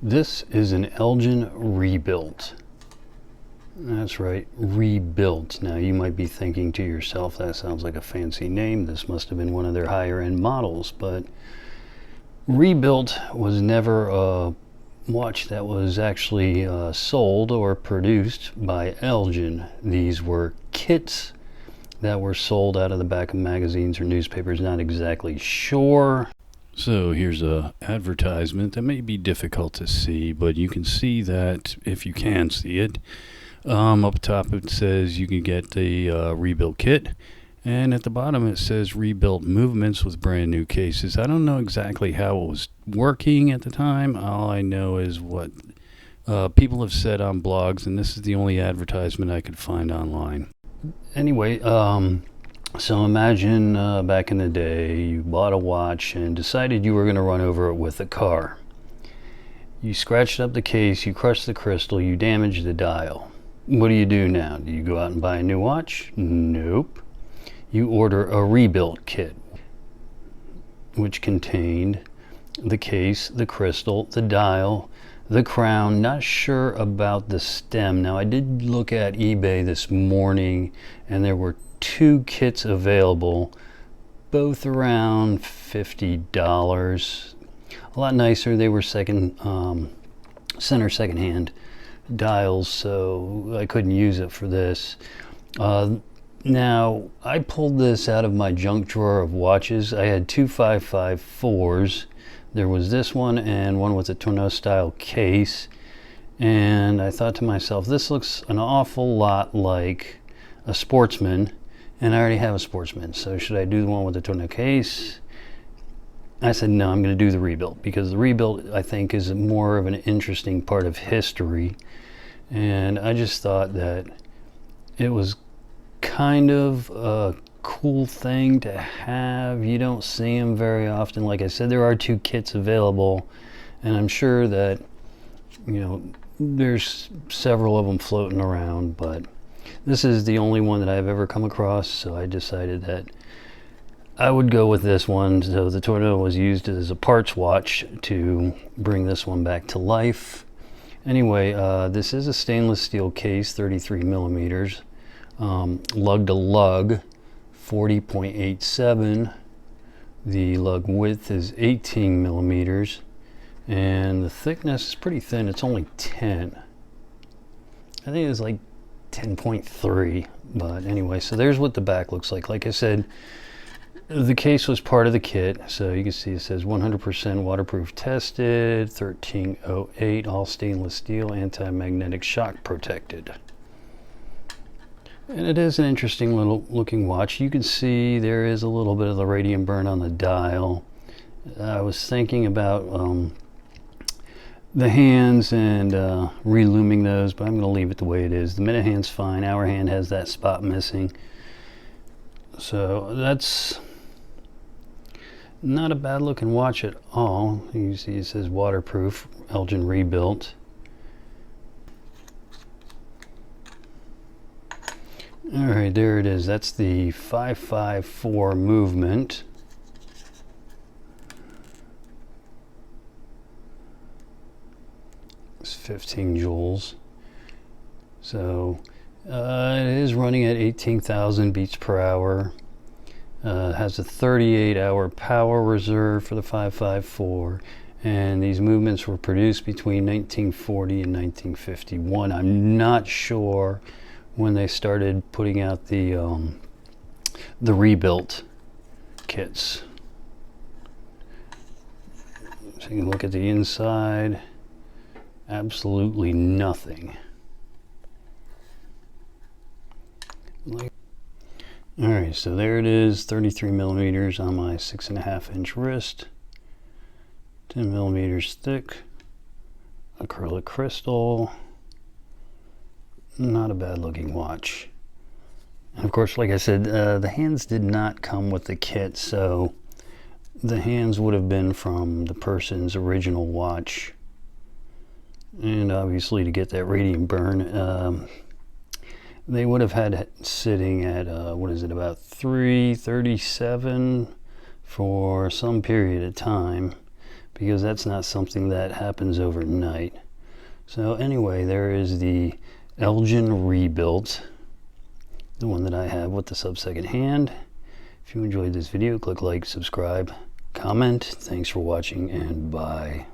This is an Elgin rebuilt. That's right, rebuilt. Now you might be thinking to yourself, that sounds like a fancy name. This must have been one of their higher end models, but rebuilt was never a watch that was actually sold or produced by Elgin. These were kits that were sold out of the back of magazines or newspapers, not exactly sure. So here's a advertisement that may be difficult to see, but you can see that if you can see it. Up top it says you can get the rebuilt kit, and at the bottom it says rebuilt movements with brand new cases. I don't know exactly how it was working at the time. All I know is what people have said on blogs, and this is the only advertisement I could find online. Anyway, so imagine back in the day you bought a watch and decided you were going to run over it with a car. You scratched up the case, you crushed the crystal, you damaged the dial. What do you do now? Do you go out and buy a new watch? Nope. You order a rebuilt kit, which contained the case, the crystal, the dial, the crown. Not sure about the stem. Now I did look at eBay this morning and there were 2 kits available, both around $50. A lot nicer. They were secondhand dials, so I couldn't use it for this. Now I pulled this out of my junk drawer of watches. I had 2 554s. There was this one and one with a tonneau style case, and I thought to myself, this looks an awful lot like a Sportsman, and I already have a Sportsman, so should I do the one with the tonneau case? I said no, I'm going to do the rebuilt, because the rebuilt I think is more of an interesting part of history, and I just thought that it was kind of a cool thing to have. You don't see them very often. Like I said, there are 2 kits available, and I'm sure that, you know, there's several of them floating around, but this is the only one that I've ever come across, so I decided that I would go with this one. So the tonneau was used as a parts watch to bring this one back to life. Anyway, this is a stainless steel case, 33 millimeters, lug to lug, 40.87. The lug width is 18 millimeters, and the thickness is pretty thin. It's only 10. I think it's like 10.3, but anyway, so there's what the back looks like. Like I said, the case was part of the kit, so you can see it says 100% waterproof tested, 1308, all stainless steel, anti-magnetic shock protected. And it is an interesting little looking watch. You can see there is a little bit of the radium burn on the dial. I was thinking about the hands and reluming those, but I'm going to leave it the way it is. The minute hand's fine. Hour hand has that spot missing. So that's not a bad looking watch at all. You see it says waterproof, Elgin rebuilt. Alright, there it is. That's the 554 movement. It's 15 joules. So it is running at 18,000 beats per hour. Has a 38-hour power reserve for the 554. And these movements were produced between 1940 and 1951. I'm not sure when they started putting out the rebuilt kits. So you can look at the inside. Absolutely nothing. Alright, so there it is, 33 millimeters on my 6.5 inch wrist, 10 millimeters thick, acrylic crystal. Not a bad looking watch. And of course, like I said, the hands did not come with the kit, so the hands would have been from the person's original watch. And obviously to get that radium burn, they would have had it sitting at, what is it, about 337 for some period of time, because that's not something that happens overnight. So anyway, there is the Elgin rebuilt, the one that I have with the sub-second hand. If you enjoyed this video, click like, subscribe, comment. Thanks for watching, and bye.